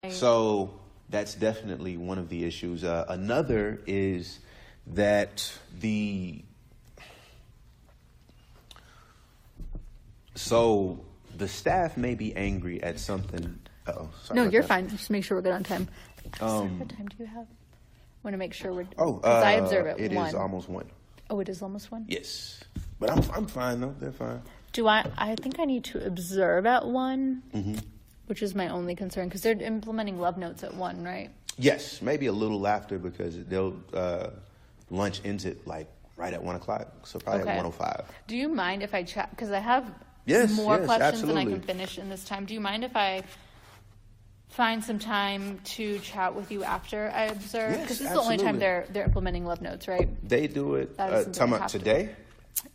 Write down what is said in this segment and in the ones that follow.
So that's definitely one of the issues. Another is that the staff may be angry at something. Sorry No, about you're that. fine. Just make sure we're good on time. What time do you have? Want to make sure we're. Oh, 'cause I observe at it 1. is almost 1. Oh, it is almost 1? Yes, but I'm fine though. They're fine. I think I need to observe at 1, which is my only concern, because they're implementing love notes at 1, right? Yes, maybe a little after because they'll lunch ends it like right at 1:00, so probably Okay. at 1:05. Do you mind if I chat? Because I have Yes, more yes, questions than I absolutely. can finish in this time. Do you mind if I find some time to chat with you after I observe? Yes, Because this is the only time absolutely. they're implementing love notes, right? They do it. That is something Talking I about have to- today?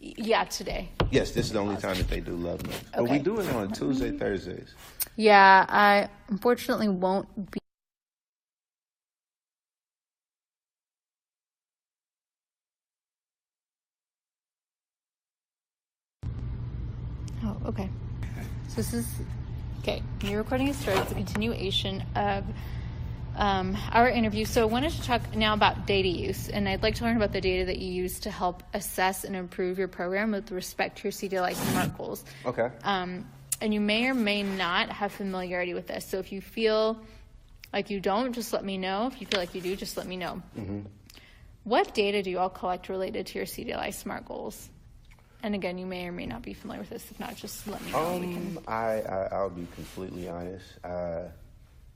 Yeah, today. Yes, this is the only time that they do love notes. But we Okay. do it on Tuesday, Thursdays. Yeah, I unfortunately won't be. Oh, okay. So this is okay. Your recording is started. It's a continuation of our interview. So I wanted to talk now about data use, and I'd like to learn about the data that you use to help assess and improve your program with respect to your CDLI SMART goals. Okay. And you may or may not have familiarity with this. So if you feel like you don't, just let me know. If you feel like you do, just let me know. What data do you all collect related to your CDLI SMART goals? And again, you may or may not be familiar with this. If not, just let me know. We can... I'll be completely honest.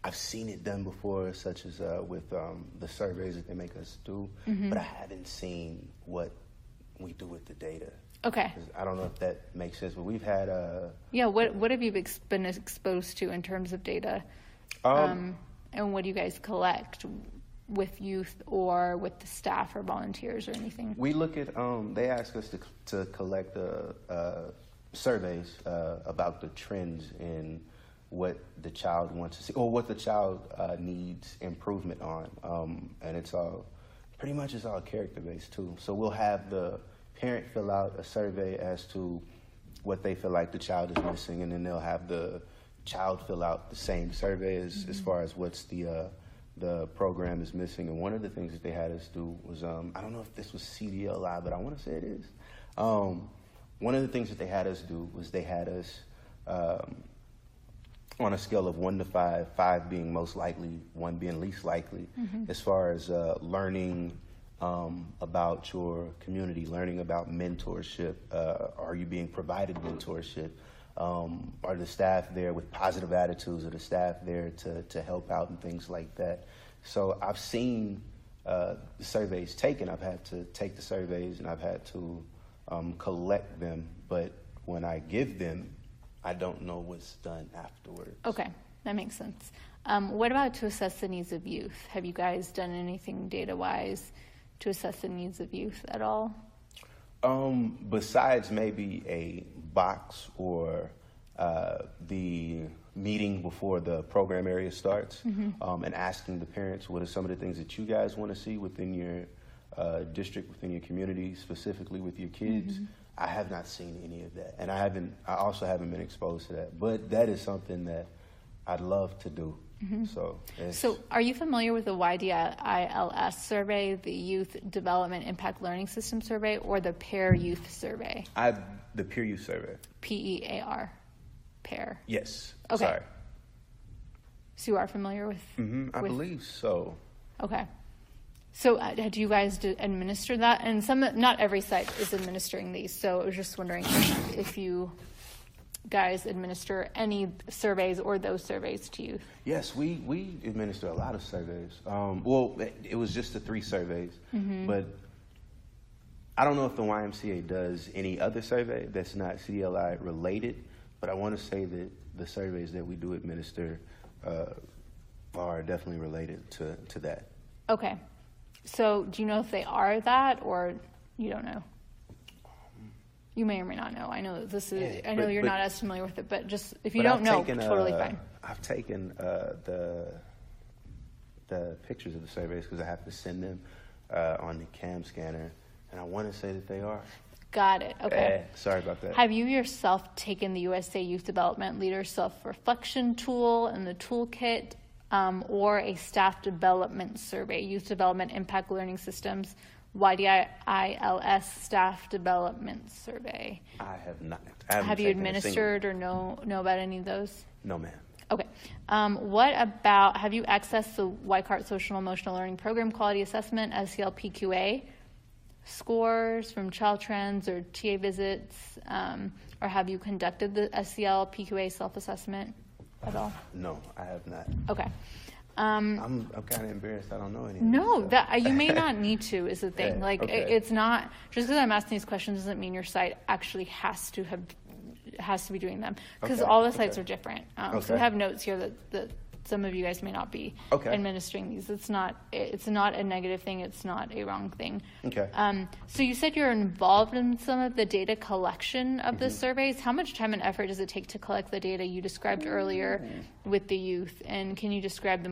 I've seen it done before, such as with the surveys that they make us do, but I haven't seen what we do with the data. Okay. 'Cause I don't know if that makes sense, but we've had Yeah, what have you been exposed to in terms of data? And what do you guys collect with youth or with the staff or volunteers or anything? we look at they ask us to collect surveys about the trends in what the child wants to see or what the child needs improvement on, and it's all character based too. So we'll have the parent fill out a survey as to what they feel like the child is missing, and then they'll have the child fill out the same survey as far as what's the program is missing. And one of the things that they had us do was, I don't know if this was CDLI, but I want to say it is. One of the things that they had us do was they had us on a scale of 1 to 5, 5 being most likely, 1 being least likely, as far as learning about your community, learning about mentorship. Are you being provided mentorship? Are the staff there with positive attitudes? Are the staff there to help out and things like that? So I've seen the surveys taken. I've had to take the surveys and I've had to collect them. But when I give them, I don't know what's done afterwards. Okay, that makes sense. What about to assess the needs of youth? Have you guys done anything data-wise to assess the needs of youth at all? Besides maybe a box or the meeting before the program area starts, and asking the parents what are some of the things that you guys want to see within your district, within your community, specifically with your kids. I have not seen any of that, and I also haven't been exposed to that. But that is something that I'd love to do. So are you familiar with the YDILS survey, the Youth Development Impact Learning System survey, or the PAIR Youth survey? The Peer Youth Survey. PEAR. PAIR. Yes. Okay. Sorry. So you are familiar with? I believe so. Okay. So do you guys administer that? And not every site is administering these. So I was just wondering if you guys administer any surveys or those surveys to youth. Yes, we administer a lot of surveys. Well, it was just the 3 surveys, but I don't know if the YMCA does any other survey that's not CDLI related, but I want to say that the surveys that we do administer are definitely related to that. Okay. So do you know if they are that, or you don't know? You may or may not know. I know this is. I know you're not as familiar with it, but just if you don't know, totally fine. I've taken the pictures of the surveys because I have to send them on the CAM scanner, and I want to say that they are. Got it. Okay. Sorry about that. Have you yourself taken the USA Youth Development Leader Self-Reflection Tool and the toolkit or a staff development survey, Youth Development Impact Learning Systems, YDILS Staff Development Survey. I have not. I haven't Have you taken a single- administered or know about any of those? No, ma'am. Okay. What about, have you accessed the Weichart Social and Emotional Learning Program Quality Assessment, SEL-PQA scores from Child Trends or TA visits, or have you conducted the SEL-PQA self-assessment at all? No, I have not. Okay. I'm kind of embarrassed. I don't know any. of No, this that stuff. you may not need to is the thing. Yeah, Like okay. it's not just because I'm asking these questions doesn't mean your site actually has to be doing them, because Okay, all the sites okay. are different. So Okay. we have notes here that some of you guys may not be Okay. administering these. It's not a negative thing. It's not a wrong thing. Okay. So you said you're involved in some of the data collection of Mm-hmm. the surveys. How much time and effort does it take to collect the data you described earlier with the youth? And can you describe the